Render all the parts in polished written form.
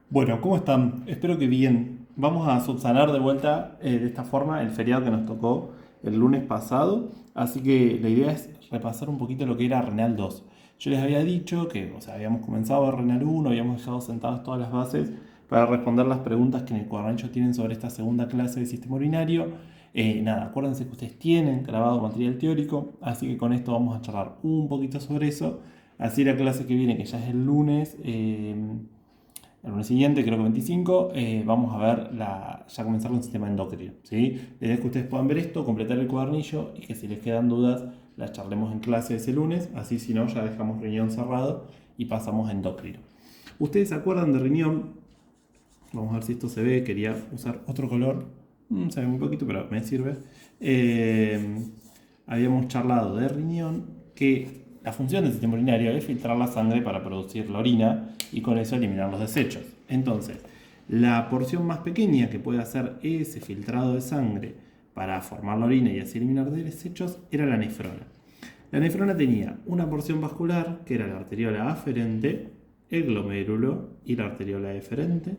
Bueno, ¿cómo están? Espero que bien. Vamos a subsanar de vuelta de esta forma el feriado que nos tocó el lunes pasado. Así que la idea es repasar un poquito lo que era Renal 2. Yo les había dicho que, habíamos comenzado a Renal 1, habíamos dejado sentadas todas las bases para responder las preguntas que en el cuadernillo tienen sobre esta segunda clase del sistema urinario. Nada, acuérdense que ustedes tienen grabado material teórico, así que con esto vamos a charlar un poquito sobre eso. Así la clase que viene, que ya es el lunes. El lunes siguiente, creo que 25, vamos a ver ya comenzar con el sistema endocrino. ¿Sí? La idea es que ustedes puedan ver esto, completar el cuadernillo y que si les quedan dudas las charlemos en clase ese lunes. Así si no, ya dejamos riñón cerrado y pasamos a endocrino. ¿Ustedes se acuerdan de riñón? Vamos a ver si esto se ve. Quería usar otro color. Se ve muy poquito, pero me sirve. Eh, Habíamos charlado de riñón que la función del sistema urinario es filtrar la sangre para producir la orina y con eso eliminar los desechos. Entonces, la porción más pequeña que puede hacer ese filtrado de sangre para formar la orina y así eliminar desechos era la nefrona. La nefrona tenía una porción vascular, que era la arteriola aferente, el glomérulo y la arteriola eferente.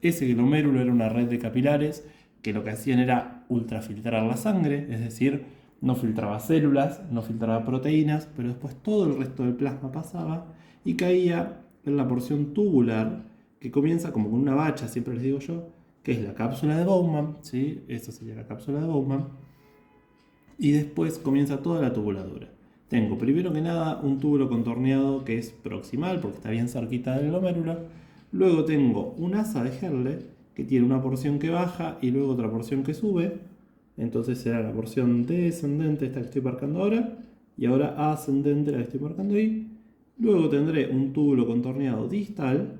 Ese glomérulo era una red de capilares que lo que hacían era ultrafiltrar la sangre, es decir, no filtraba células, no filtraba proteínas, pero después todo el resto del plasma pasaba y caía en la porción tubular, que comienza como con una bacha, siempre les digo yo, que es la cápsula de Bowman, ¿sí? Esa sería la cápsula de Bowman, y después comienza toda la tubuladura. Tengo primero que nada un túbulo contorneado que es proximal porque está bien cerquita del glomérulo. Luego tengo un asa de Herle que tiene una porción que baja y luego otra porción que sube. Entonces será la porción descendente esta que estoy marcando ahora y ahora ascendente la que estoy marcando ahí. Luego tendré un túbulo contorneado distal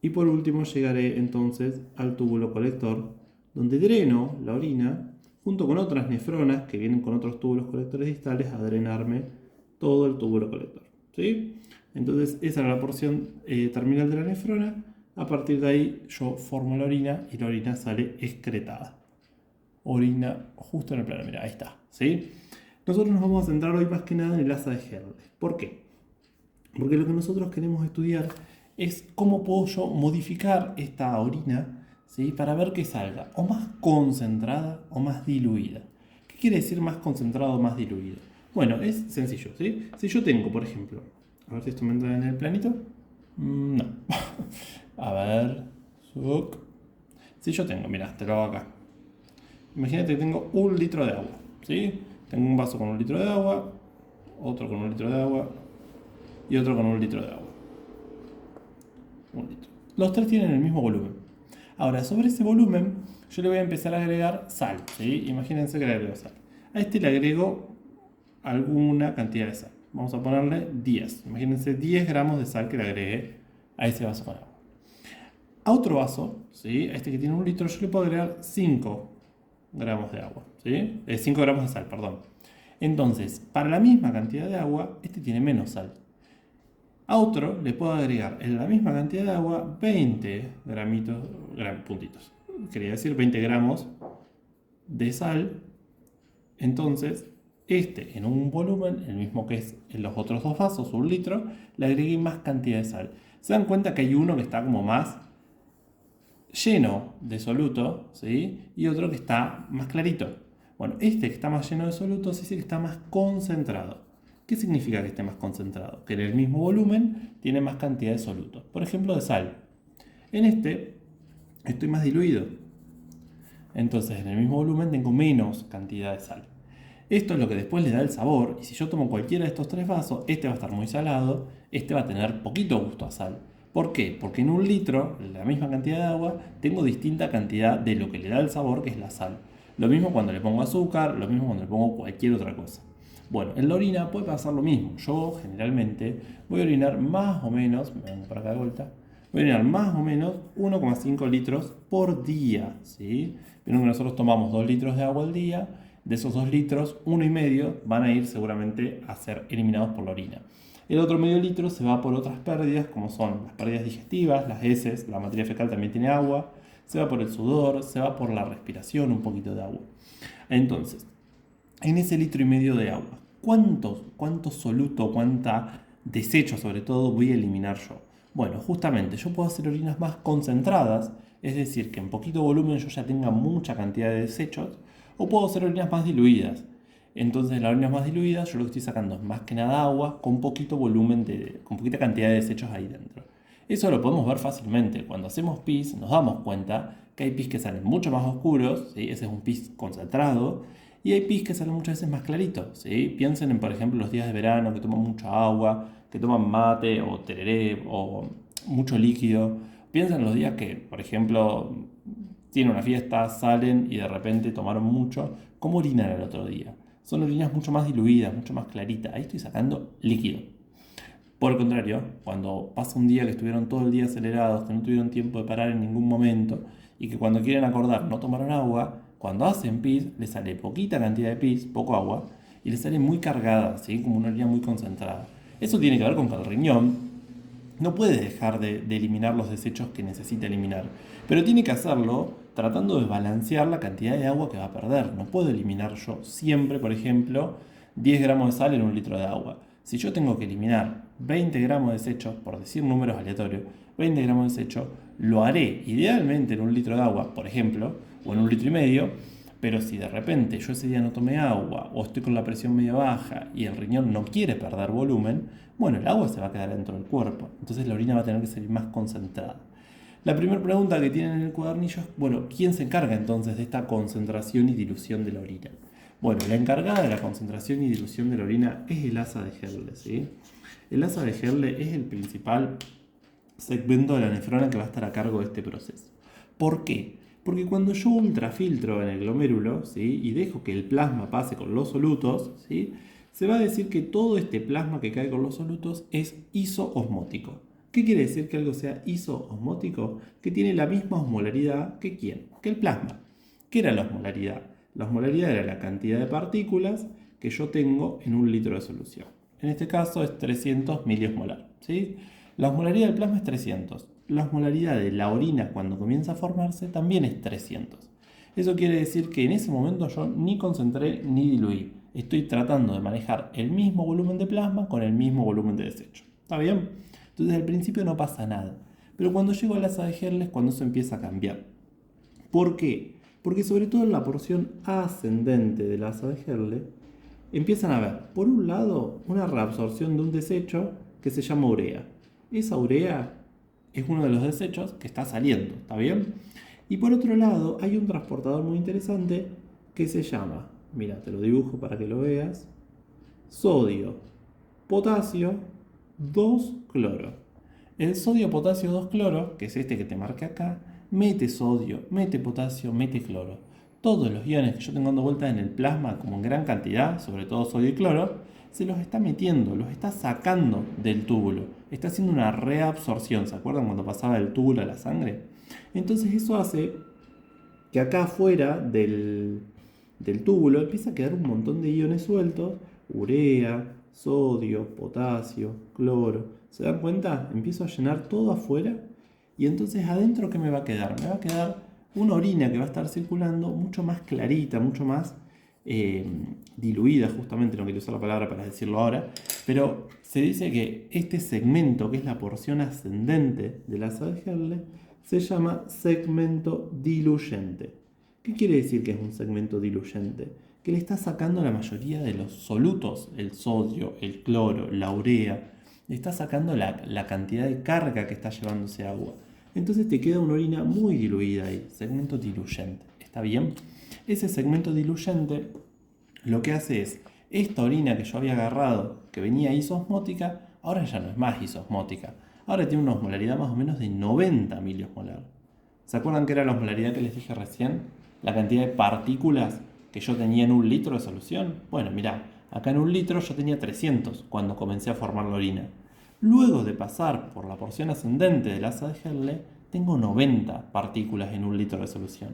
y por último llegaré entonces al túbulo colector donde dreno la orina junto con otras nefronas que vienen con otros túbulos colectores distales a drenarme todo el túbulo colector. ¿Sí? Entonces esa era la porción terminal de la nefrona. A partir de ahí yo formo la orina y la orina sale excretada. Orina justo en el plano, mira, ahí está. ¿Sí? Nosotros nos vamos a centrar hoy más que nada en el asa de Herle. ¿Por qué? Porque lo que nosotros queremos estudiar es cómo puedo yo modificar esta orina, ¿sí? Para ver que salga o más concentrada o más diluida. ¿Qué quiere decir más concentrada o más diluida? Bueno, es sencillo, ¿sí? Si yo tengo, por ejemplo, a ver si esto me entra en el planito. No. A ver. Si yo tengo, mira, te lo hago acá. Imagínate que tengo un litro de agua, ¿sí? Tengo un vaso con un litro de agua, otro con un litro de agua y otro con un litro de agua. Un litro. Los tres tienen el mismo volumen. Ahora, sobre ese volumen, yo le voy a empezar a agregar sal, ¿sí? Imagínense que le agrego sal. A este le agrego alguna cantidad de sal. Vamos a ponerle 10. Imagínense 10 gramos de sal que le agregué a ese vaso con agua. A otro vaso, ¿sí? A este que tiene un litro, yo le puedo agregar 5 gramos de agua, ¿sí? 5 gramos de sal, perdón. Entonces, para la misma cantidad de agua, este tiene menos sal. A otro le puedo agregar en la misma cantidad de agua 20 puntitos. Quería decir 20 gramos de sal. Entonces, este en un volumen, el mismo que es en los otros dos vasos, un litro, le agregué más cantidad de sal. Se dan cuenta que hay uno que está como más lleno de soluto, ¿sí? Y otro que está más clarito. Bueno, este que está más lleno de soluto es el que está más concentrado. ¿Qué significa que esté más concentrado? Que en el mismo volumen tiene más cantidad de soluto. Por ejemplo, de sal. En este estoy más diluido. Entonces, en el mismo volumen tengo menos cantidad de sal. Esto es lo que después le da el sabor. Y si yo tomo cualquiera de estos tres vasos, este va a estar muy salado, este va a tener poquito gusto a sal. ¿Por qué? Porque en un litro, la misma cantidad de agua, tengo distinta cantidad de lo que le da el sabor, que es la sal. Lo mismo cuando le pongo azúcar, lo mismo cuando le pongo cualquier otra cosa. Bueno, en la orina puede pasar lo mismo. Yo generalmente voy a orinar más o menos, me vengo para acá de vuelta, voy a orinar más o menos 1,5 litros por día. ¿Sí? Pero que nosotros tomamos 2 litros de agua al día, de esos 2 litros, 1,5 van a ir seguramente a ser eliminados por la orina. El otro medio litro se va por otras pérdidas, como son las pérdidas digestivas, las heces, la materia fecal también tiene agua, se va por el sudor, se va por la respiración, un poquito de agua. Entonces, en ese 1,5 litros de agua, ¿cuánto soluto, cuánta desecho sobre todo voy a eliminar yo? Bueno, justamente yo puedo hacer orinas más concentradas, es decir, que en poquito volumen yo ya tenga mucha cantidad de desechos, o puedo hacer orinas más diluidas. Entonces, las orinas más diluidas, yo lo que estoy sacando es más que nada agua con poquito volumen, con poquita cantidad de desechos ahí dentro. Eso lo podemos ver fácilmente. Cuando hacemos pis, nos damos cuenta que hay pis que salen mucho más oscuros, ¿sí? Ese es un pis concentrado, y hay pis que salen muchas veces más claritos, ¿sí? Piensen en, por ejemplo, los días de verano que toman mucha agua, que toman mate o tereré o mucho líquido. Piensen en los días que, por ejemplo, tienen una fiesta, salen y de repente tomaron mucho. ¿Cómo orinan el otro día? Son orinas mucho más diluidas, mucho más claritas. Ahí estoy sacando líquido. Por el contrario, cuando pasa un día que estuvieron todo el día acelerados, que no tuvieron tiempo de parar en ningún momento y que cuando quieren acordar no tomaron agua, cuando hacen pis les sale poquita cantidad de pis, poco agua, y les sale muy cargada, ¿sí? Como una orina muy concentrada. Eso tiene que ver con que el riñón no puede dejar de eliminar los desechos que necesita eliminar, pero tiene que hacerlo tratando de balancear la cantidad de agua que va a perder. No puedo eliminar yo siempre, por ejemplo, 10 gramos de sal en un litro de agua. Si yo tengo que eliminar 20 gramos de desechos, por decir números aleatorios, 20 gramos de desecho, lo haré idealmente en un litro de agua, por ejemplo, o en un litro y medio, pero si de repente yo ese día no tomé agua o estoy con la presión media baja y el riñón no quiere perder volumen, bueno, el agua se va a quedar dentro del cuerpo. Entonces la orina va a tener que salir más concentrada. La primera pregunta que tienen en el cuadernillo es, bueno, ¿quién se encarga entonces de esta concentración y dilución de la orina? Bueno, la encargada de la concentración y dilución de la orina es el asa de Henle, ¿sí? El asa de Henle es el principal segmento de la nefrona que va a estar a cargo de este proceso. ¿Por qué? Porque cuando yo ultrafiltro en el glomérulo, ¿sí? Y dejo que el plasma pase con los solutos, ¿sí? Se va a decir que todo este plasma que cae con los solutos es isoosmótico. ¿Qué quiere decir que algo sea isoosmótico? Que tiene la misma osmolaridad que ¿quién? Que el plasma. ¿Qué era la osmolaridad? La osmolaridad era la cantidad de partículas que yo tengo en un litro de solución. En este caso es 300 miliosmolar, ¿sí? La osmolaridad del plasma es 300. La osmolaridad de la orina cuando comienza a formarse también es 300. Eso quiere decir que en ese momento yo ni concentré ni diluí. Estoy tratando de manejar el mismo volumen de plasma con el mismo volumen de desecho. ¿Está bien? Entonces al principio no pasa nada. Pero cuando llego a la asa de Henle es cuando eso empieza a cambiar. ¿Por qué? Porque sobre todo en la porción ascendente de la asa de Henle empiezan a ver, por un lado, una reabsorción de un desecho que se llama urea. Esa urea es uno de los desechos que está saliendo, ¿está bien? Y por otro lado, hay un transportador muy interesante que se llama, mira, te lo dibujo para que lo veas, sodio, potasio, 2-cloro. El sodio-potasio 2-cloro, que es este que te marqué acá, mete sodio, mete potasio, mete cloro. Todos los iones que yo tengo dando vueltas en el plasma, como en gran cantidad, sobre todo sodio y cloro, se los está metiendo, los está sacando del túbulo. Está haciendo una reabsorción. ¿Se acuerdan cuando pasaba del túbulo a la sangre? Entonces eso hace que acá afuera del túbulo empieza a quedar un montón de iones sueltos, urea, sodio, potasio, cloro. ¿Se dan cuenta? Empiezo a llenar todo afuera y entonces adentro ¿qué me va a quedar? Me va a quedar una orina que va a estar circulando mucho más clarita, mucho más diluida, justamente no quiero usar la palabra para decirlo ahora, pero se dice que este segmento, que es la porción ascendente de la asa de Henle, se llama segmento diluyente. ¿Qué quiere decir que es un segmento diluyente? Que le está sacando la mayoría de los solutos, el sodio, el cloro, la urea, le está sacando la cantidad de carga que está llevando ese agua. Entonces te queda una orina muy diluida ahí, segmento diluyente. ¿Está bien? Ese segmento diluyente lo que hace es, esta orina que yo había agarrado, que venía isosmótica, ahora ya no es más isosmótica. Ahora tiene una osmolaridad más o menos de 90 miliosmolar. ¿Se acuerdan que era la osmolaridad que les dije recién? La cantidad de partículas que yo tenía en un litro de solución. Bueno, mirá, acá en un litro yo tenía 300 cuando comencé a formar la orina. Luego de pasar por la porción ascendente del asa de Henle, tengo 90 partículas en un litro de solución.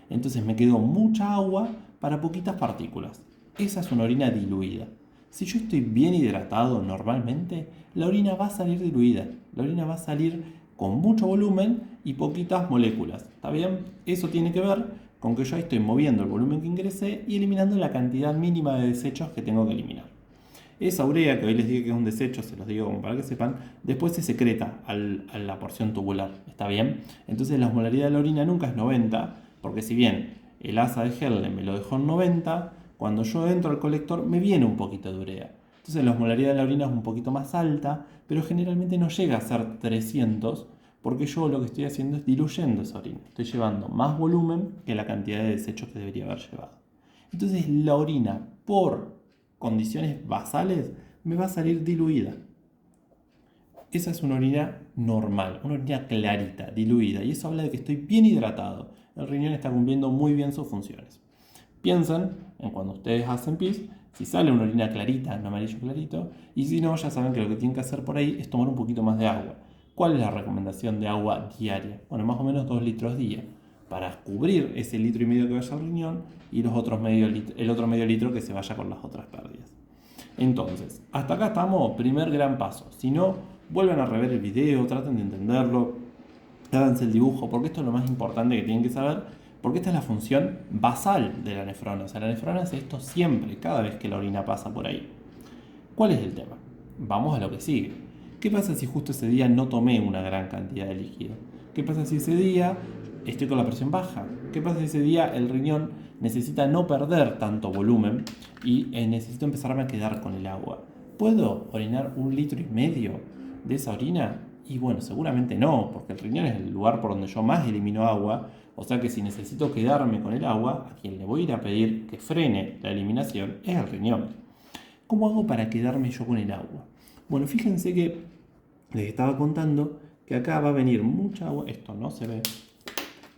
Entonces me quedó mucha agua para poquitas partículas. Esa es una orina diluida. Si yo estoy bien hidratado normalmente, la orina va a salir diluida. La orina va a salir con mucho volumen y poquitas moléculas. ¿Está bien? Eso tiene que ver con que yo estoy moviendo el volumen que ingresé y eliminando la cantidad mínima de desechos que tengo que eliminar. Esa urea, que hoy les dije que es un desecho, se los digo como para que sepan, después se secreta a la porción tubular, ¿está bien? Entonces la osmolaridad de la orina nunca es 90, porque si bien el asa de Herle me lo dejó en 90, cuando yo entro al colector me viene un poquito de urea. Entonces la osmolaridad de la orina es un poquito más alta, pero generalmente no llega a ser 300, porque yo lo que estoy haciendo es diluyendo esa orina. Estoy llevando más volumen que la cantidad de desechos que debería haber llevado. Entonces la orina, por condiciones basales, me va a salir diluida. Esa es una orina normal, una orina clarita, diluida, y eso habla de que estoy bien hidratado. El riñón está cumpliendo muy bien sus funciones. Piensen en cuando ustedes hacen pis, si sale una orina clarita, en amarillo clarito, y si no, ya saben que lo que tienen que hacer por ahí es tomar un poquito más de agua. ¿Cuál es la recomendación de agua diaria? Bueno, más o menos 2 litros día, para cubrir ese litro y medio que vaya al riñón y el otro medio litro que se vaya con las otras pérdidas. Entonces, hasta acá estamos, primer gran paso. Si no, vuelvan a rever el video, traten de entenderlo, háganse el dibujo, porque esto es lo más importante que tienen que saber, porque esta es la función basal de la nefrona. O sea, la nefrona hace esto siempre, cada vez que la orina pasa por ahí. ¿Cuál es el tema? Vamos a lo que sigue. ¿Qué pasa si justo ese día no tomé una gran cantidad de líquido? ¿Qué pasa si ese día estoy con la presión baja? ¿Qué pasa si ese día el riñón necesita no perder tanto volumen y necesito empezarme a quedar con el agua? ¿Puedo orinar 1,5 litros de esa orina? Y bueno, seguramente no, porque el riñón es el lugar por donde yo más elimino agua, o sea que si necesito quedarme con el agua, a quien le voy a ir a pedir que frene la eliminación es el riñón. ¿Cómo hago para quedarme yo con el agua? Bueno, fíjense que les estaba contando que acá va a venir mucha agua, esto no se ve,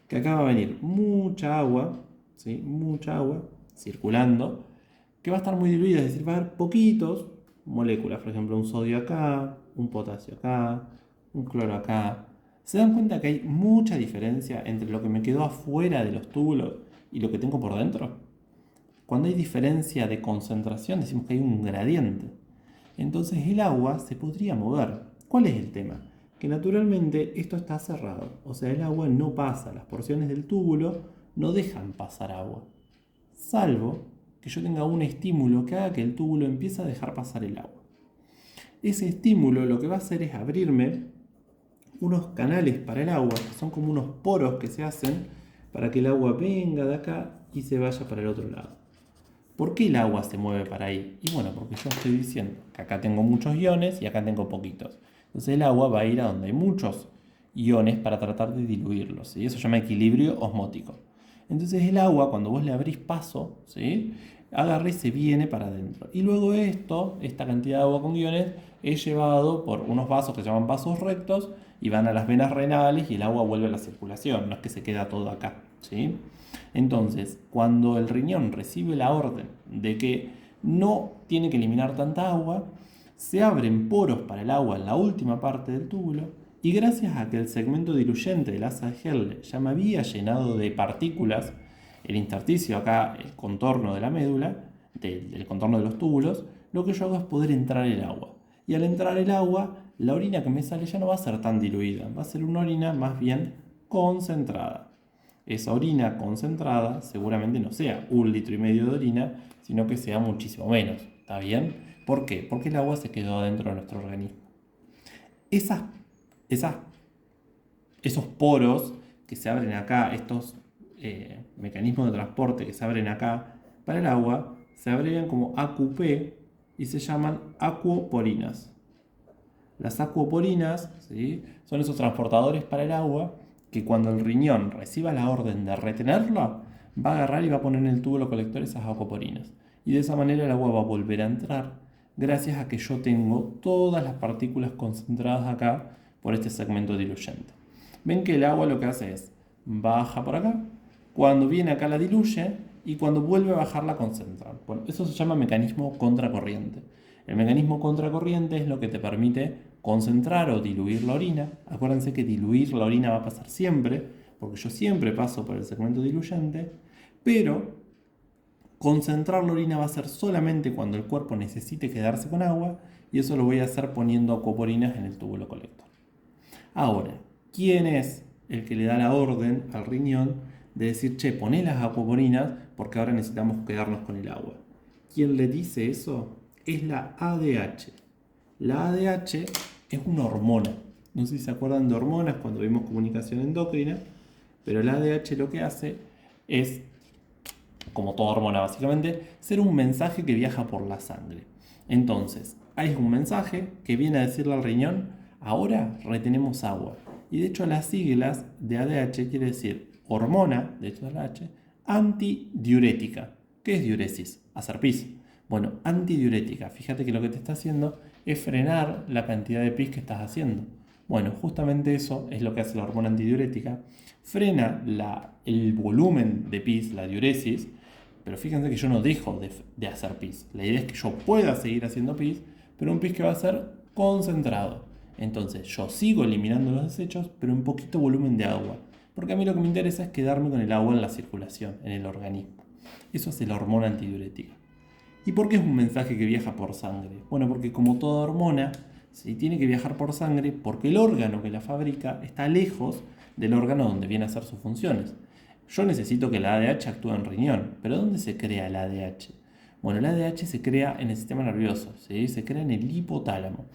que acá va a venir mucha agua, ¿sí? Mucha agua circulando, que va a estar muy diluida, es decir, va a haber poquitos moléculas, por ejemplo, un sodio acá, un potasio acá, un cloro acá. ¿Se dan cuenta que hay mucha diferencia entre lo que me quedó afuera de los túbulos y lo que tengo por dentro? Cuando hay diferencia de concentración, decimos que hay un gradiente. Entonces el agua se podría mover. ¿Cuál es el tema? Que naturalmente esto está cerrado. O sea, el agua no pasa. Las porciones del túbulo no dejan pasar agua. Salvo que yo tenga un estímulo que haga que el túbulo empiece a dejar pasar el agua. Ese estímulo lo que va a hacer es abrirme unos canales para el agua, que son como unos poros que se hacen para que el agua venga de acá y se vaya para el otro lado. ¿Por qué el agua se mueve para ahí? Y bueno, porque yo estoy diciendo que acá tengo muchos iones y acá tengo poquitos. Entonces el agua va a ir a donde hay muchos iones para tratar de diluirlos. ¿Sí? Eso se llama equilibrio osmótico. Entonces el agua, cuando vos le abrís paso, ¿sí? Agarra y se viene para adentro. Y luego esta cantidad de agua con iones, es llevado por unos vasos que se llaman vasos rectos y van a las venas renales y el agua vuelve a la circulación. No es que se queda todo acá. ¿Sí? Entonces, cuando el riñón recibe la orden de que no tiene que eliminar tanta agua, se abren poros para el agua en la última parte del túbulo y gracias a que el segmento diluyente del asa de Herle ya me había llenado de partículas, el intersticio acá, el contorno de la médula, del contorno de los túbulos, lo que yo hago es poder entrar el agua. Y al entrar el agua, la orina que me sale ya no va a ser tan diluida, va a ser una orina más bien concentrada. Esa orina concentrada seguramente no sea 1,5 litros de orina, sino que sea muchísimo menos. ¿Está bien? ¿Por qué? Porque el agua se quedó dentro de nuestro organismo. Esas, esos poros que se abren acá, estos mecanismos de transporte que se abren acá para el agua, se abrevian como AQP y se llaman acuoporinas. Las acuoporinas, ¿sí? Son esos transportadores para el agua que cuando el riñón reciba la orden de retenerla, va a agarrar y va a poner en el túbulo colector esas acuoporinas. Y de esa manera el agua va a volver a entrar, gracias a que yo tengo todas las partículas concentradas acá por este segmento diluyente. Ven que el agua lo que hace es, baja por acá, cuando viene acá la diluye y cuando vuelve a bajar la concentra. Bueno, eso se llama mecanismo contracorriente. El mecanismo contracorriente es lo que te permite concentrar o diluir la orina. Acuérdense que diluir la orina va a pasar siempre, porque yo siempre paso por el segmento diluyente, pero concentrar la orina va a ser solamente cuando el cuerpo necesite quedarse con agua, y eso lo voy a hacer poniendo acuoporinas en el túbulo colector. Ahora, ¿quién es el que le da la orden al riñón de decir, che, poné las acuoporinas porque ahora necesitamos quedarnos con el agua? ¿Quién le dice eso? es la ADH. La ADH es una hormona. No sé si se acuerdan de hormonas cuando vimos comunicación endocrina, pero la ADH lo que hace es, como toda hormona básicamente, ser un mensaje que viaja por la sangre. Entonces, hay un mensaje que viene a decirle al riñón, ahora retenemos agua. Y de hecho las siglas de ADH quiere decir hormona, de hecho es la H, antidiurética. ¿Qué es diuresis? Hacer pis. Bueno, antidiurética. Fíjate que lo que te está haciendo es frenar la cantidad de pis que estás haciendo. Bueno, justamente eso es lo que hace la hormona antidiurética. Frena el volumen de pis, la diuresis, pero fíjense que yo no dejo de hacer pis. La idea es que yo pueda seguir haciendo pis, pero un pis que va a ser concentrado. Entonces yo sigo eliminando los desechos, pero en poquito volumen de agua. Porque a mí lo que me interesa es quedarme con el agua en la circulación, en el organismo. Eso es la hormona antidiurética. ¿Y por qué es un mensaje que viaja por sangre? Bueno, porque como toda hormona, si tiene que viajar por sangre, porque el órgano que la fabrica está lejos del órgano donde viene a hacer sus funciones. Yo necesito que la ADH actúe en riñón, pero ¿dónde se crea el ADH? Bueno, el ADH se crea en el sistema nervioso, ¿sí? Se crea en el hipotálamo.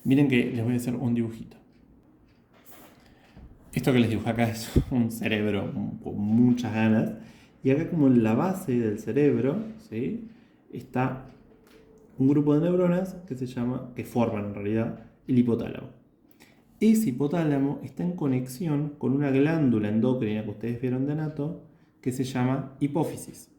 Miren que les voy a hacer un dibujito. Esto que les dibujé acá es un cerebro con muchas ganas. Y acá como en la base del cerebro, ¿sí?, está un grupo de neuronas que forman en realidad el hipotálamo. Ese hipotálamo está en conexión con una glándula endocrina que ustedes vieron de anato que se llama hipófisis.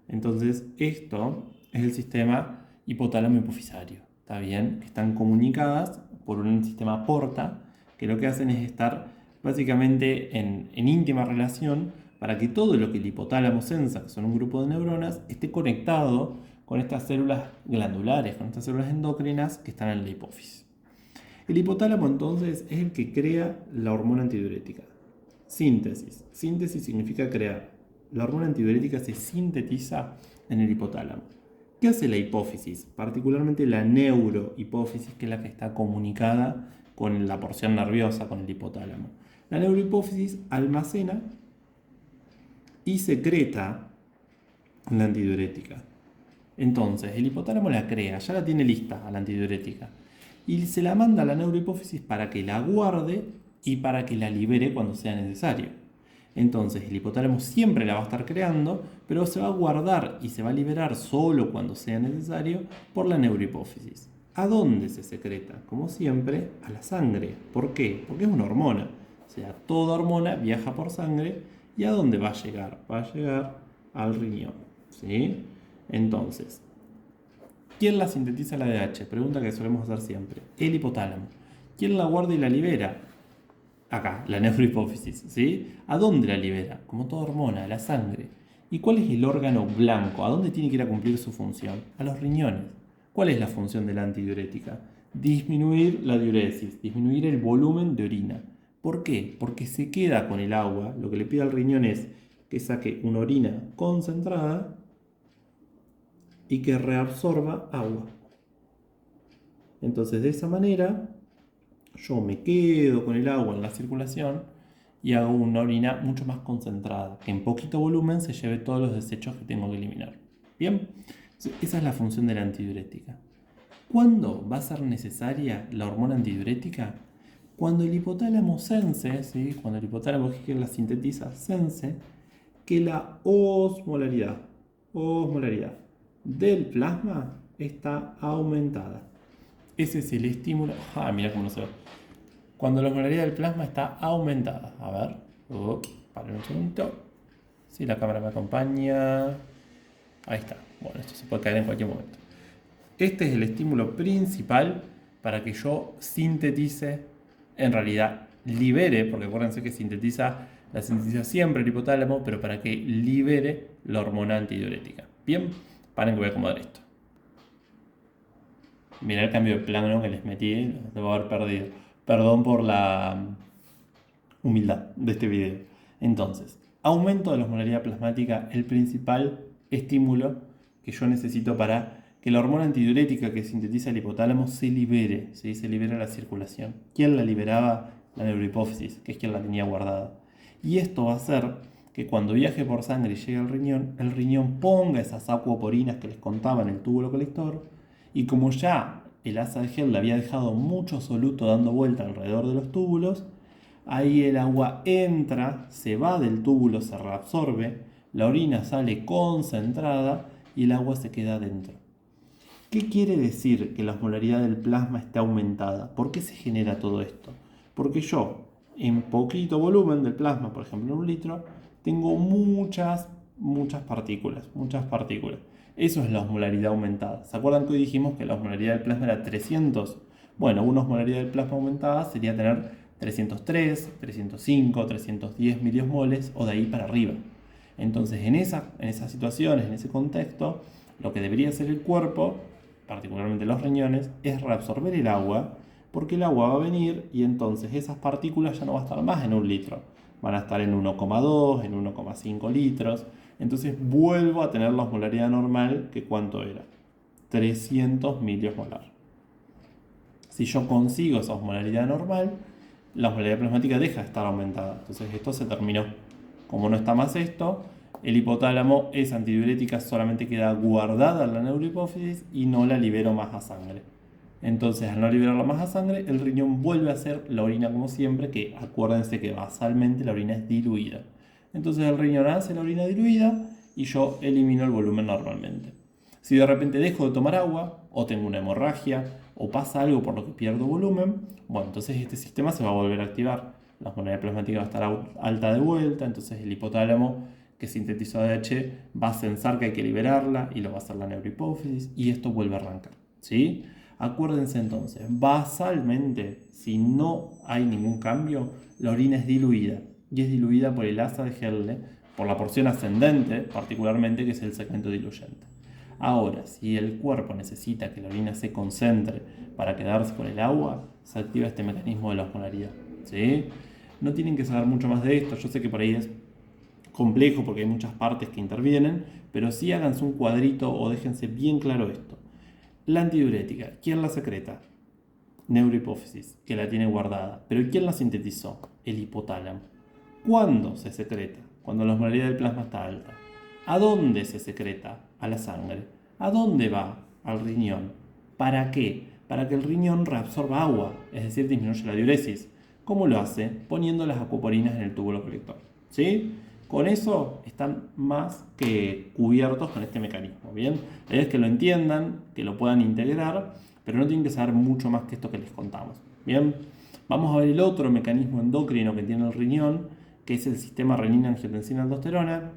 Entonces esto es el sistema hipotálamo hipofisario. ¿Está bien? Están comunicadas por un sistema porta que lo que hacen es estar básicamente en íntima relación para que todo lo que el hipotálamo sensa, que son un grupo de neuronas, esté conectado con estas células glandulares, con estas células endocrinas que están en la hipófisis. El hipotálamo entonces es el que crea la hormona antidiurética. Síntesis. Síntesis significa crear. La hormona antidiurética se sintetiza en el hipotálamo. ¿Qué hace la hipófisis? Particularmente la neurohipófisis, que es la que está comunicada con la porción nerviosa, con el hipotálamo. La neurohipófisis almacena y secreta la antidiurética. Entonces, el hipotálamo la crea, ya la tiene lista a la antidiurética. Y se la manda a la neurohipófisis para que la guarde y para que la libere cuando sea necesario. Entonces, el hipotálamo siempre la va a estar creando, pero se va a guardar y se va a liberar solo cuando sea necesario por la neurohipófisis. ¿A dónde se secreta? Como siempre, a la sangre. ¿Por qué? Porque es una hormona. O sea, toda hormona viaja por sangre. ¿Y a dónde va a llegar? Va a llegar al riñón. ¿Sí? Entonces, ¿quién la sintetiza la ADH? Pregunta que solemos hacer siempre. El hipotálamo. ¿Quién la guarda y la libera? Acá, la neurohipófisis, ¿sí? ¿A dónde la libera? Como toda hormona, a la sangre. ¿Y cuál es el órgano blanco? ¿A dónde tiene que ir a cumplir su función? A los riñones. ¿Cuál es la función de la antidiurética? Disminuir la diuresis, disminuir el volumen de orina. ¿Por qué? Porque se queda con el agua. Lo que le pide al riñón es que saque una orina concentrada y que reabsorba agua. Entonces, de esa manera, yo me quedo con el agua en la circulación y hago una orina mucho más concentrada, que en poquito volumen se lleve todos los desechos que tengo que eliminar. Bien, esa es la función de la antidiurética. ¿Cuándo va a ser necesaria la hormona antidiurética? Cuando el hipotálamo sense, ¿sí?, cuando el hipotálamo que la sintetiza sense que la osmolaridad del plasma está aumentada. Ese es el estímulo. Mira cómo no se ve. Cuando la osmolaridad del plasma está aumentada. A ver. Para un segundo. Si la cámara me acompaña. Ahí está. Bueno, esto se puede caer en cualquier momento. Este es el estímulo principal para que yo sintetice, en realidad libere, porque acuérdense que la sintetiza siempre el hipotálamo, pero para que libere la hormona antidiurética. Bien, paren que voy a acomodar esto. Mirá el cambio de plano que les metí, debo haber perdido. Perdón por la humildad de este video. Entonces, aumento de la osmolaridad plasmática, el principal estímulo que yo necesito para que la hormona antidiurética que sintetiza el hipotálamo se libere, ¿sí? Se libere a la circulación. ¿Quién la liberaba? La neurohipófisis, que es quien la tenía guardada. Y esto va a hacer que cuando viaje por sangre y llegue al riñón, el riñón ponga esas acuoporinas que les contaba en el túbulo colector Y como ya el asa de gel le había dejado mucho soluto dando vuelta alrededor de los túbulos, ahí el agua entra, se va del túbulo, se reabsorbe, la orina sale concentrada y el agua se queda dentro. ¿Qué quiere decir que la osmolaridad del plasma está aumentada? ¿Por qué se genera todo esto? Porque yo, en poquito volumen del plasma, por ejemplo en 1 litro, tengo muchas partículas. Eso es la osmolaridad aumentada. ¿Se acuerdan que hoy dijimos que la osmolaridad del plasma era 300? Bueno, una osmolaridad del plasma aumentada sería tener 303, 305, 310 miliosmoles o de ahí para arriba. Entonces, en esas situaciones, en ese contexto, lo que debería hacer el cuerpo, particularmente los riñones, es reabsorber el agua, porque el agua va a venir y entonces esas partículas ya no van a estar más en 1 litro, van a estar en 1,2, en 1,5 litros. Entonces vuelvo a tener la osmolaridad normal, que ¿cuánto era? 300 miliosmolar. Si yo consigo esa osmolaridad normal, la osmolaridad plasmática deja de estar aumentada. Entonces esto se terminó. Como no está más esto, el hipotálamo, esa antidiurética solamente queda guardada en la neurohipófisis y no la libero más a sangre. Entonces, al no liberarla más a sangre, el riñón vuelve a hacer la orina como siempre, que acuérdense que basalmente la orina es diluida. Entonces el riñón hace la orina diluida y yo elimino el volumen normalmente. Si de repente dejo de tomar agua, o tengo una hemorragia, o pasa algo por lo que pierdo volumen, bueno, entonces este sistema se va a volver a activar. La osmolaridad plasmática va a estar alta de vuelta, entonces el hipotálamo que sintetizó ADH va a pensar que hay que liberarla y lo va a hacer la neurohipófisis y esto vuelve a arrancar, ¿sí? Acuérdense entonces, basalmente, si no hay ningún cambio, la orina es diluida y es diluida por el asa de Herle, por la porción ascendente particularmente, que es el segmento diluyente. Ahora, si el cuerpo necesita que la orina se concentre para quedarse con el agua, se activa este mecanismo de la osmolaridad, ¿sí? No tienen que saber mucho más de esto, yo sé que por ahí es complejo porque hay muchas partes que intervienen, pero sí háganse un cuadrito o déjense bien claro esto. La antidiurética, ¿quién la secreta? Neurohipófisis, que la tiene guardada. ¿Pero quién la sintetizó? El hipotálamo. ¿Cuándo se secreta? Cuando la osmolaridad del plasma está alta. ¿A dónde se secreta? A la sangre. ¿A dónde va? Al riñón. ¿Para qué? Para que el riñón reabsorba agua, es decir, disminuya la diuresis. ¿Cómo lo hace? Poniendo las acuaporinas en el túbulo colector. ¿Sí? Con eso están más que cubiertos con este mecanismo, ¿bien? La idea es que lo entiendan, que lo puedan integrar, pero no tienen que saber mucho más que esto que les contamos, ¿bien? Vamos a ver el otro mecanismo endocrino que tiene el riñón, que es el sistema renina-angiotensina-aldosterona.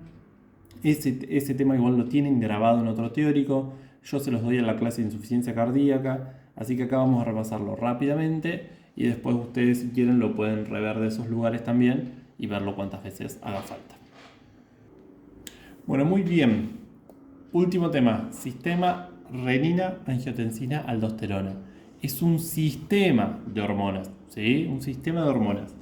Ese tema igual lo tienen grabado en otro teórico, yo se los doy en la clase de insuficiencia cardíaca, así que acá vamos a repasarlo rápidamente y después ustedes, si quieren, lo pueden rever de esos lugares también y verlo cuantas veces haga falta. Bueno, muy bien. Último tema, sistema renina-angiotensina-aldosterona. Es un sistema de hormonas, ¿sí? Un sistema de hormonas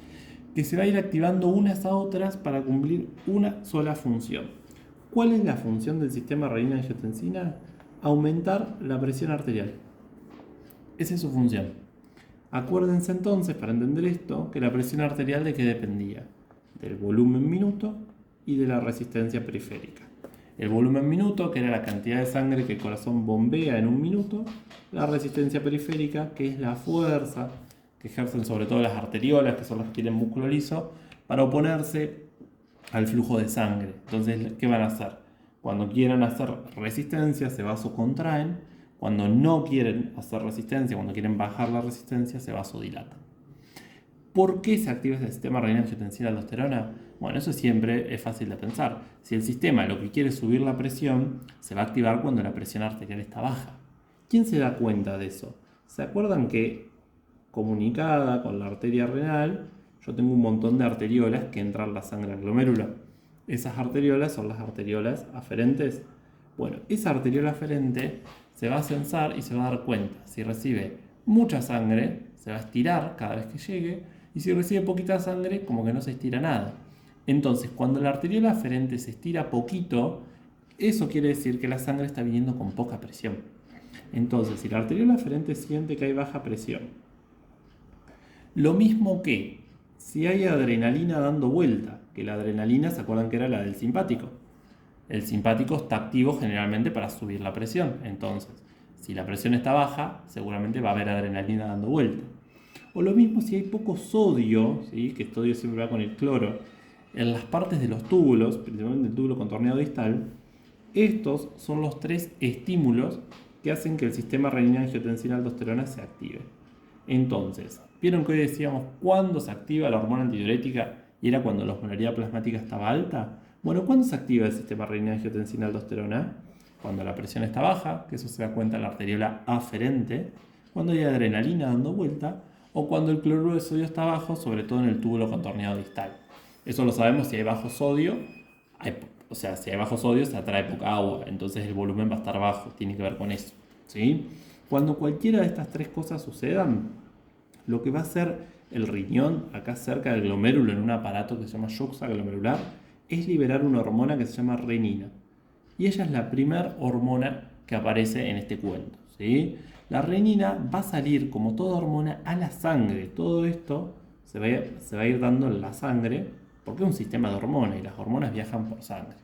que se va a ir activando unas a otras para cumplir una sola función. ¿Cuál es la función del sistema renina-angiotensina? Aumentar la presión arterial. Esa es su función. Acuérdense entonces, para entender esto, que la presión arterial ¿de qué dependía? Del volumen minuto y de la resistencia periférica. El volumen minuto, que era la cantidad de sangre que el corazón bombea en 1 minuto, la resistencia periférica, que es la fuerza que ejercen sobre todo las arteriolas, que son las que tienen músculo liso, para oponerse al flujo de sangre. Entonces, ¿qué van a hacer? Cuando quieran hacer resistencia, se vasocontraen. Cuando no quieren hacer resistencia, cuando quieren bajar la resistencia, se vasodilatan. ¿Por qué se activa este sistema renina-angiotensina-aldosterona? Bueno, eso siempre es fácil de pensar. Si el sistema lo que quiere es subir la presión, se va a activar cuando la presión arterial está baja. ¿Quién se da cuenta de eso? ¿Se acuerdan que comunicada con la arteria renal, yo tengo un montón de arteriolas que entran la sangre al glomérulo? Esas arteriolas son las arteriolas aferentes. Bueno, esa arteriola aferente se va a censar y se va a dar cuenta. Si recibe mucha sangre, se va a estirar cada vez que llegue, y si recibe poquita sangre, como que no se estira nada. Entonces, cuando la arteriola aferente se estira poquito, eso quiere decir que la sangre está viniendo con poca presión. Entonces, si la arteriola aferente siente que hay baja presión, lo mismo que si hay adrenalina dando vuelta, que la adrenalina, ¿se acuerdan que era la del simpático? El simpático está activo generalmente para subir la presión. Entonces, Si la presión está baja, seguramente va a haber adrenalina dando vuelta. O lo mismo si hay poco sodio, ¿sí? Que el sodio siempre va con el cloro, en las partes de los túbulos, principalmente el túbulo contorneado distal. Estos son los tres estímulos que hacen que el sistema renina-angiotensina-aldosterona se active. Entonces, ¿vieron que hoy decíamos cuándo se activa la hormona antidiurética y era cuando la osmolaridad plasmática estaba alta? Bueno, ¿cuándo se activa el sistema renina-angiotensina-aldosterona? Cuando la presión está baja, que eso se da cuenta en la arteriola aferente, cuando hay adrenalina dando vuelta, o cuando el cloruro de sodio está bajo, sobre todo en el túbulo contorneado distal. Eso lo sabemos si hay bajo sodio, o sea, si hay bajo sodio se atrae poca agua, entonces el volumen va a estar bajo, tiene que ver con eso, ¿sí? Cuando cualquiera de estas tres cosas sucedan, lo que va a hacer el riñón, acá cerca del glomérulo, en un aparato que se llama juxa glomerular, es liberar una hormona que se llama renina. Y ella es la primera hormona que aparece en este cuento, ¿sí? La renina va a salir, como toda hormona, a la sangre. Todo esto se va a ir dando en la sangre, porque es un sistema de hormonas y las hormonas viajan por sangre.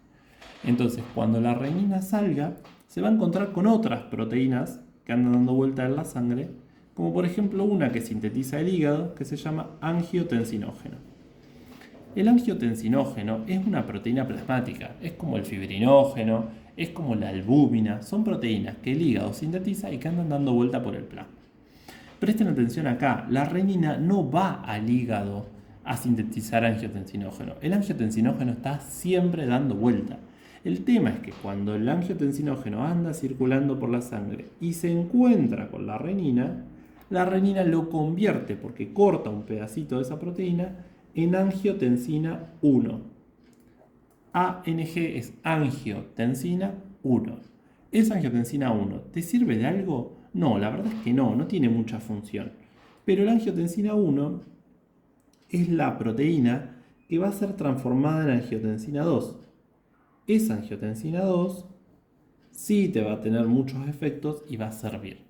Entonces, cuando la renina salga, se va a encontrar con otras proteínas que andan dando vuelta en la sangre, como por ejemplo una que sintetiza el hígado, que se llama angiotensinógeno. El angiotensinógeno es una proteína plasmática, es como el fibrinógeno, es como la albúmina, son proteínas que el hígado sintetiza y que andan dando vuelta por el plasma. Presten atención acá, la renina no va al hígado a sintetizar angiotensinógeno. El angiotensinógeno está siempre dando vuelta. El tema es que cuando el angiotensinógeno anda circulando por la sangre y se encuentra con la renina lo convierte, porque corta un pedacito de esa proteína, en angiotensina 1. ANG es angiotensina 1. ¿Es angiotensina 1? ¿Te sirve de algo? No, la verdad es que no tiene mucha función. Pero la angiotensina 1 es la proteína que va a ser transformada en angiotensina 2. Esa angiotensina 2 sí te va a tener muchos efectos y va a servir.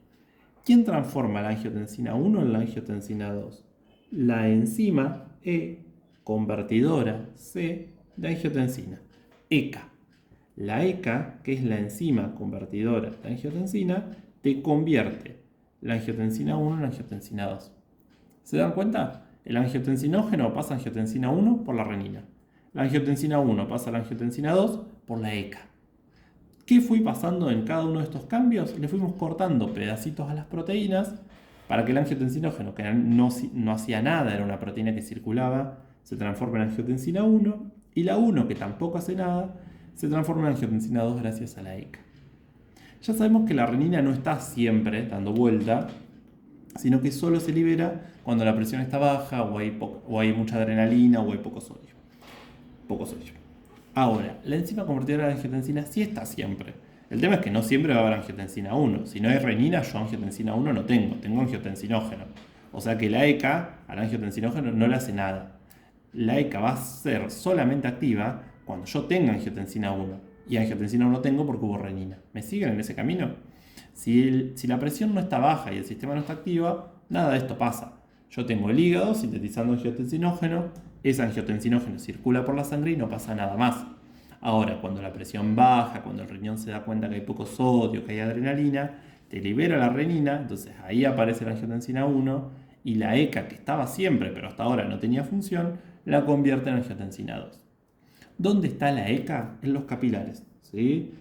¿Quién transforma la angiotensina 1 en la angiotensina 2? La enzima E convertidora C de angiotensina, ECA. La ECA, que es la enzima convertidora de angiotensina, te convierte la angiotensina 1 en angiotensina 2. ¿Se dan cuenta? El angiotensinógeno pasa a angiotensina 1 por la renina. La angiotensina 1 pasa a la angiotensina 2 por la ECA. ¿Qué fui pasando en cada uno de estos cambios? Le fuimos cortando pedacitos a las proteínas para que el angiotensinógeno, que no hacía nada, era una proteína que circulaba, se transforma en angiotensina 1, y la 1, que tampoco hace nada, se transforma en angiotensina 2 gracias a la ECA. Ya sabemos que la renina no está siempre dando vuelta, sino que solo se libera cuando la presión está baja, o hay mucha adrenalina, o hay poco sodio. Ahora, la enzima convertidora de angiotensina sí está siempre. El tema es que no siempre va a haber angiotensina 1. Si no hay renina, yo angiotensina 1 no tengo angiotensinógeno. O sea que la ECA al angiotensinógeno no le hace nada. La ECA va a ser solamente activa cuando yo tenga angiotensina 1. Y angiotensina 1 tengo porque hubo renina. ¿Me siguen en ese camino? Si la presión no está baja y el sistema no está activo, nada de esto pasa. Yo tengo el hígado sintetizando angiotensinógeno, ese angiotensinógeno circula por la sangre y no pasa nada más. Ahora, cuando la presión baja, cuando el riñón se da cuenta que hay poco sodio, que hay adrenalina, te libera la renina, entonces ahí aparece la angiotensina 1 y la ECA, que estaba siempre, pero hasta ahora no tenía función, la convierte en angiotensina 2. ¿Dónde está la ECA? En los capilares, ¿sí?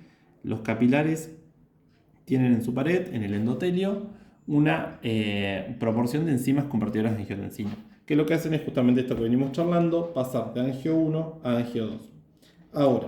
Los capilares tienen en su pared, en el endotelio, una proporción de enzimas convertidoras de angiotensina, que lo que hacen es justamente esto que venimos charlando, pasar de angio 1 a angio 2. Ahora,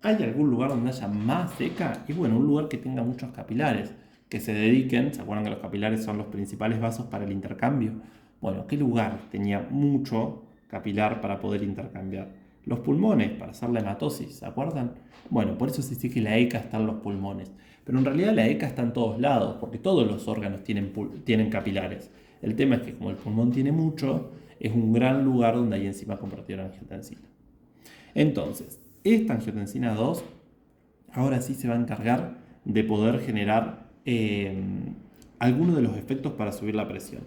¿hay algún lugar donde haya más ECA? Y bueno, un lugar que tenga muchos capilares, que se dediquen, ¿se acuerdan que los capilares son los principales vasos para el intercambio? Bueno, ¿qué lugar tenía mucho capilar para poder intercambiar? Los pulmones, para hacer la hematosis, ¿se acuerdan? Bueno, por eso se dice que la ECA está en los pulmones. Pero en realidad la ECA está en todos lados, porque todos los órganos tienen capilares. El tema es que como el pulmón tiene mucho, es un gran lugar donde hay enzima convertidora de angiotensina. Entonces, esta angiotensina 2 ahora sí se va a encargar de poder generar algunos de los efectos para subir la presión.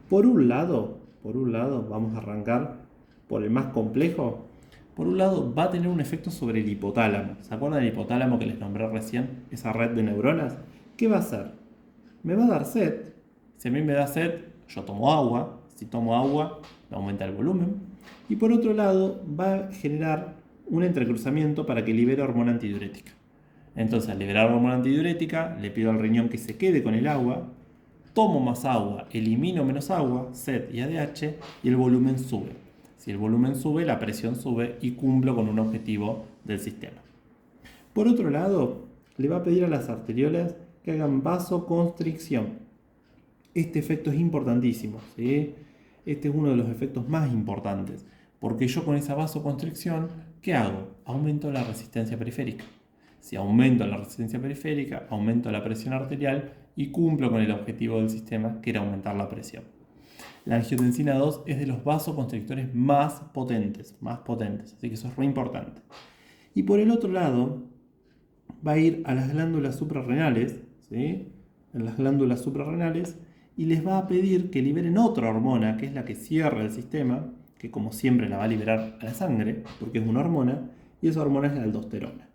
Por un lado, vamos a arrancar por el más complejo. Por un lado, va a tener un efecto sobre el hipotálamo. ¿Se acuerdan del hipotálamo que les nombré recién? Esa red de neuronas. ¿qué va a hacer? Me va a dar sed. Si a mí me da sed, yo tomo agua. Si tomo agua, me aumenta el volumen. Y por otro lado, va a generar un entrecruzamiento para que libere hormona antidiurética. Entonces, al liberar hormona antidiurética, le pido al riñón que se quede con el agua, tomo más agua, elimino menos agua, sed y ADH, y el volumen sube. Si el volumen sube, la presión sube y cumplo con un objetivo del sistema. Por otro lado, le va a pedir a las arteriolas que hagan vasoconstricción. Este efecto es importantísimo, ¿sí? Este es uno de los efectos más importantes, porque yo con esa vasoconstricción, ¿qué hago? Aumento la resistencia periférica. Si aumento la resistencia periférica, aumento la presión arterial y cumplo con el objetivo del sistema, que era aumentar la presión. La angiotensina 2 es de los vasoconstrictores más potentes, así que eso es muy importante. Y por el otro lado, va a ir a las glándulas suprarrenales, ¿sí? En las glándulas suprarrenales, y les va a pedir que liberen otra hormona, que es la que cierra el sistema, que como siempre la va a liberar a la sangre, porque es una hormona, y esa hormona es la aldosterona.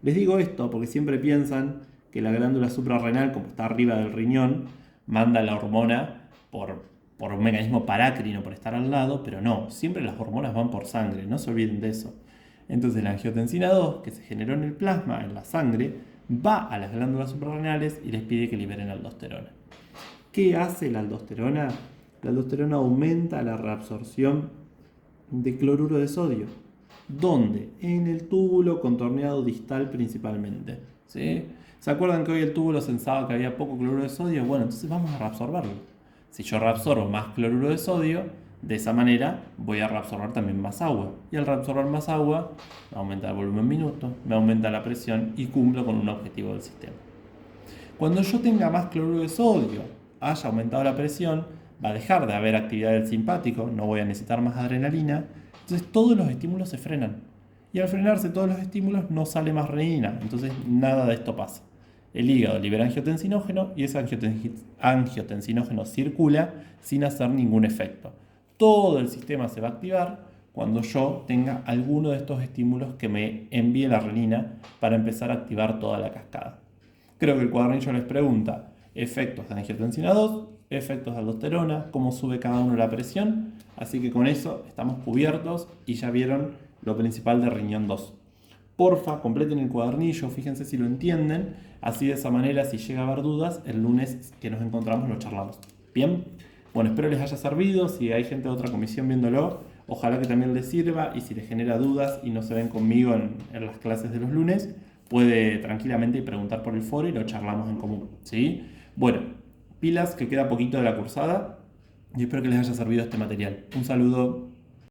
Les digo esto porque siempre piensan que la glándula suprarrenal, como está arriba del riñón, manda la hormona por un mecanismo parácrino, por estar al lado, pero no, siempre las hormonas van por sangre, no se olviden de eso. Entonces la angiotensina 2, que se generó en el plasma, en la sangre, va a las glándulas suprarrenales y les pide que liberen aldosterona. ¿Qué hace la aldosterona? La aldosterona aumenta la reabsorción de cloruro de sodio. ¿Dónde? En el túbulo contorneado distal principalmente. ¿Sí? ¿Se acuerdan que hoy el túbulo sensaba que había poco cloruro de sodio? Bueno, entonces vamos a reabsorberlo. Si yo reabsorbo más cloruro de sodio, de esa manera voy a reabsorber también más agua. Y al reabsorber más agua, me aumenta el volumen minuto, me aumenta la presión y cumplo con un objetivo del sistema. Cuando yo tenga más cloruro de sodio, haya aumentado la presión, va a dejar de haber actividad del simpático, no voy a necesitar más adrenalina, entonces todos los estímulos se frenan. Y al frenarse todos los estímulos no sale más renina, entonces nada de esto pasa. El hígado libera angiotensinógeno y ese angiotensinógeno circula sin hacer ningún efecto. Todo el sistema se va a activar cuando yo tenga alguno de estos estímulos que me envíe la renina para empezar a activar toda la cascada. Creo que el cuadernillo les pregunta efectos de angiotensina 2, efectos de aldosterona, cómo sube cada uno la presión, así que con eso estamos cubiertos y ya vieron lo principal de riñón 2. Porfa, completen el cuadernillo, fíjense si lo entienden, así de esa manera si llega a haber dudas, el lunes que nos encontramos lo charlamos. ¿Bien? Bueno, espero les haya servido, si hay gente de otra comisión viéndolo, ojalá que también les sirva y si les genera dudas y no se ven conmigo en las clases de los lunes, puede tranquilamente preguntar por el foro y lo charlamos en común, ¿sí? Bueno, pilas que queda poquito de la cursada y espero que les haya servido este material. Un saludo.